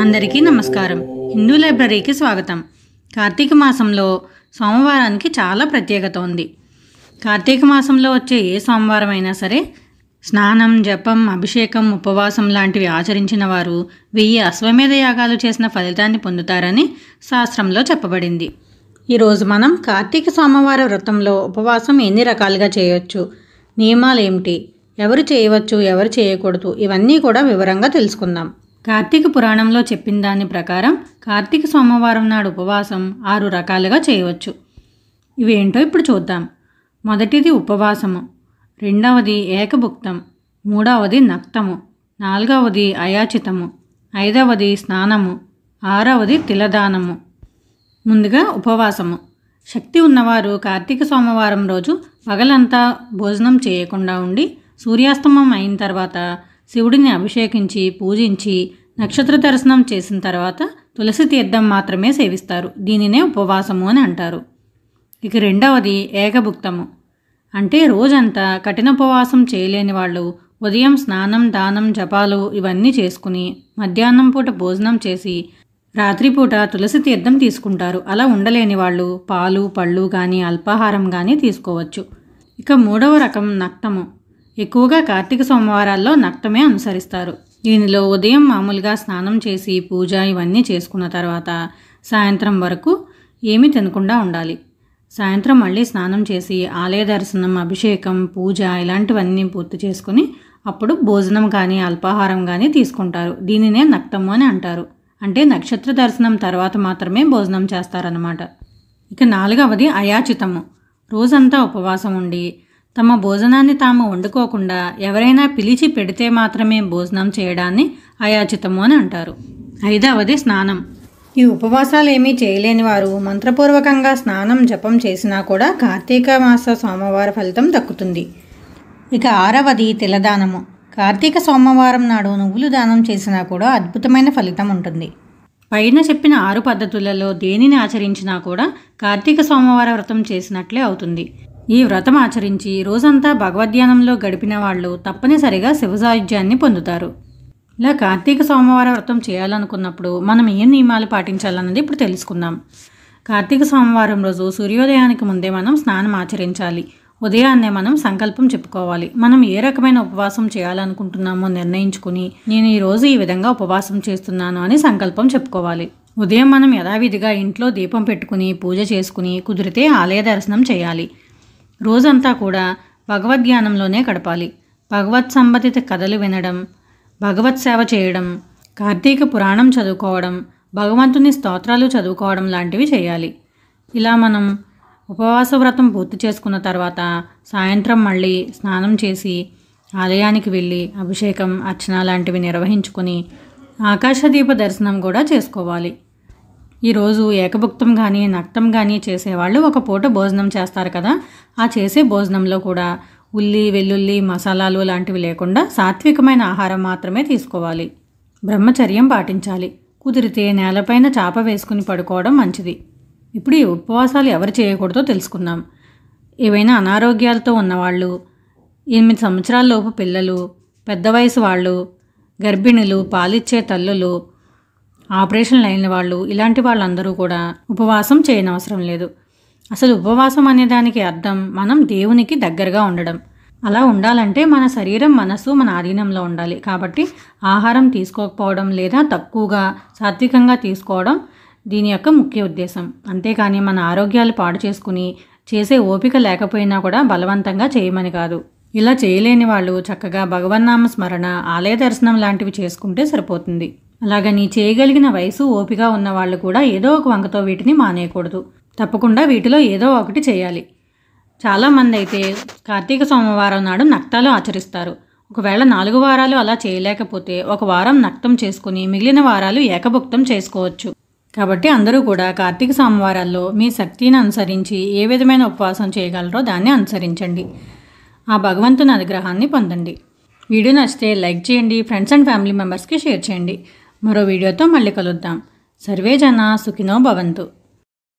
అందరికీ నమస్కారం. హిందూ లైబ్రరీకి స్వాగతం. కార్తీక మాసంలో సోమవారానికి చాలా ప్రత్యేకత ఉంది. కార్తీక మాసంలో వచ్చే ఏ సోమవారం అయినా సరే స్నానం, జపం, అభిషేకం, ఉపవాసం లాంటివి ఆచరించిన వారు 1000 అశ్వమేధ యాగాలు చేసిన ఫలితాన్ని పొందుతారని శాస్త్రంలో చెప్పబడింది. ఈరోజు మనం కార్తీక సోమవార వ్రతంలో ఉపవాసం ఎన్ని రకాలుగా చేయొచ్చు, నియమాలు ఏమిటి, ఎవరు చేయవచ్చు, ఎవరు చేయకూడదు, ఇవన్నీ కూడా వివరంగా తెలుసుకుందాం. కార్తీక పురాణంలో చెప్పిన దాని ప్రకారం కార్తీక సోమవారం నాడు ఉపవాసం 6 రకాలుగా చేయవచ్చు. ఇవేంటో ఇప్పుడు చూద్దాం. మొదటిది ఉపవాసము, రెండవది ఏకభుక్తం, మూడవది నక్తము, నాలుగవది అయాచితము, ఐదవది స్నానము, ఆరవది తిలదానము. ముందుగా ఉపవాసము. శక్తి ఉన్నవారు కార్తీక సోమవారం రోజు పగలంతా భోజనం చేయకుండా ఉండి సూర్యాస్తమం అయిన తర్వాత శివుడిని అభిషేకించి పూజించి నక్షత్ర దర్శనం చేసిన తర్వాత తులసి తీర్థం మాత్రమే సేవిస్తారు. దీనినే ఉపవాసము అని అంటారు. ఇక రెండవది ఏకభుక్తము. అంటే రోజంతా కఠిన ఉపవాసం చేయలేని వాళ్ళు ఉదయం స్నానం, దానం, జపాలు ఇవన్నీ చేసుకుని మధ్యాహ్నం పూట భోజనం చేసి రాత్రిపూట తులసి తీర్థం తీసుకుంటారు. అలా ఉండలేని వాళ్ళు పాలు, పళ్ళు కానీ అల్పాహారం కానీ తీసుకోవచ్చు. ఇక మూడవ రకం నక్తము. ఎక్కువగా కార్తీక సోమవారాల్లో నక్తమే అనుసరిస్తారు. దీనిలో ఉదయం మామూలుగా స్నానం చేసి పూజ ఇవన్నీ చేసుకున్న తర్వాత సాయంత్రం వరకు ఏమీ తినకుండా ఉండాలి. సాయంత్రం మళ్ళీ స్నానం చేసి ఆలయ దర్శనం, అభిషేకం, పూజ ఇలాంటివన్నీ పూర్తి చేసుకుని అప్పుడు భోజనం కానీ అల్పాహారం కానీ తీసుకుంటారు. దీనినే నక్తము అని అంటారు. అంటే నక్షత్ర దర్శనం తర్వాత మాత్రమే భోజనం చేస్తారన్నమాట. ఇక నాలుగవది అయాచితము. రోజంతా ఉపవాసం ఉండి తమ భోజనాన్ని తాము వండుకోకుండా ఎవరైనా పిలిచి పెడితే మాత్రమే భోజనం చేయడాన్ని అయాచితము అని అంటారు. ఐదవది స్నానం. ఈ ఉపవాసాలు ఏమీ చేయలేని వారు మంత్రపూర్వకంగా స్నానం, జపం చేసినా కూడా కార్తీక మాస సోమవార ఫలితం దక్కుతుంది. ఇక ఆరవది తిలదానము. కార్తీక సోమవారం నాడు నువ్వులు దానం చేసినా కూడా అద్భుతమైన ఫలితం ఉంటుంది. పైన చెప్పిన 6 పద్ధతులలో దేనిని ఆచరించినా కూడా కార్తీక సోమవార వ్రతం చేసినట్లే అవుతుంది. ఈ వ్రతం ఆచరించి రోజంతా భగవద్ధ్యానంలో గడిపిన వాళ్ళు తప్పనిసరిగా శివసాయుధ్యాన్ని పొందుతారు. ఇలా కార్తీక సోమవార వ్రతం చేయాలనుకున్నప్పుడు మనం ఏ నియమాలు పాటించాలన్నది ఇప్పుడు తెలుసుకుందాం. కార్తీక సోమవారం రోజు సూర్యోదయానికి ముందే మనం స్నానం ఆచరించాలి. ఉదయాన్నే మనం సంకల్పం చెప్పుకోవాలి. మనం ఏ రకమైన ఉపవాసం చేయాలనుకుంటున్నామో నిర్ణయించుకుని నేను ఈరోజు ఈ విధంగా ఉపవాసం చేస్తున్నాను అని సంకల్పం చెప్పుకోవాలి. ఉదయం మనం యథావిధిగా ఇంట్లో దీపం పెట్టుకుని పూజ చేసుకుని కుదిరితే ఆలయ దర్శనం చేయాలి. రోజంతా కూడా భగవద్ధ్యానంలోనే గడపాలి. భగవత్ సంబంధిత కథలు వినడం, భగవత్ సేవ చేయడం, కార్తీక పురాణం చదువుకోవడం, భగవంతుని స్తోత్రాలు చదువుకోవడం లాంటివి చేయాలి. ఇలా మనం ఉపవాస వ్రతం పూర్తి చేసుకున్న తర్వాత సాయంత్రం మళ్ళీ స్నానం చేసి ఆలయానికి వెళ్ళి అభిషేకం, అర్చన లాంటివి నిర్వహించుకొని ఆకాశదీప దర్శనం కూడా చేసుకోవాలి. ఈరోజు ఏకభుక్తం కానీ నక్తం కానీ చేసేవాళ్ళు ఒక పూట భోజనం చేస్తారు కదా, ఆ చేసే భోజనంలో కూడా ఉల్లి, వెల్లుల్లి, మసాలాలు లాంటివి లేకుండా సాత్వికమైన ఆహారం మాత్రమే తీసుకోవాలి. బ్రహ్మచర్యం పాటించాలి. కుదిరితే నేలపైన చాప వేసుకుని పడుకోవడం మంచిది. ఇప్పుడు ఈ ఉపవాసాలు ఎవరు చేయకూడదో తెలుసుకుందాం. ఏవైనా అనారోగ్యాలతో ఉన్నవాళ్ళు, 8 సంవత్సరాలలోపు పిల్లలు, పెద్ద వయసు వాళ్ళు, గర్భిణులు, పాలిచ్చే తల్లులు, ఆపరేషన్లు అయిన వాళ్ళు, ఇలాంటి వాళ్ళందరూ కూడా ఉపవాసం చేయనవసరం లేదు. అసలు ఉపవాసం అనే దానికి అర్థం మనం దేవునికి దగ్గరగా ఉండడం. అలా ఉండాలంటే మన శరీరం, మనసు మన ఆధీనంలో ఉండాలి. కాబట్టి ఆహారం తీసుకోకపోవడం లేదా తక్కువగా సాత్వికంగా తీసుకోవడం దీని యొక్క ముఖ్య ఉద్దేశం. అంతేకాని మన ఆరోగ్యాలు పాడు చేసుకుని చేసే ఓపిక లేకపోయినా కూడా బలవంతంగా చేయమని కాదు. ఇలా చేయలేని వాళ్ళు చక్కగా భగవన్నామ స్మరణ, ఆలయ దర్శనం లాంటివి చేసుకుంటే సరిపోతుంది. అలాగని చేయగలిగిన వయసు, ఓపిక ఉన్న వాళ్ళు కూడా ఏదో ఒక వంకతో వీటిని మానేయకూడదు. తప్పకుండా వీటిలో ఏదో ఒకటి చేయాలి. చాలామంది అయితే కార్తీక సోమవారం నాడు నక్తాలు ఆచరిస్తారు. ఒకవేళ 4 వారాలు అలా చేయలేకపోతే 1 వారం నక్తం చేసుకుని మిగిలిన వారాలు ఏకభుక్తం చేసుకోవచ్చు. కాబట్టి అందరూ కూడా కార్తీక సోమవారాల్లో మీ శక్తిని అనుసరించి ఏ విధమైన ఉపవాసం చేయగలరో దాన్ని అనుసరించండి. ఆ భగవంతుని అనుగ్రహాన్ని పొందండి. వీడియో నచ్చితే లైక్ చేయండి, ఫ్రెండ్స్ అండ్ ఫ్యామిలీ మెంబర్స్కి షేర్ చేయండి. మరో వీడియోతో మళ్ళీ కలుద్దాం. సర్వే జనా సుఖినో భవంతు.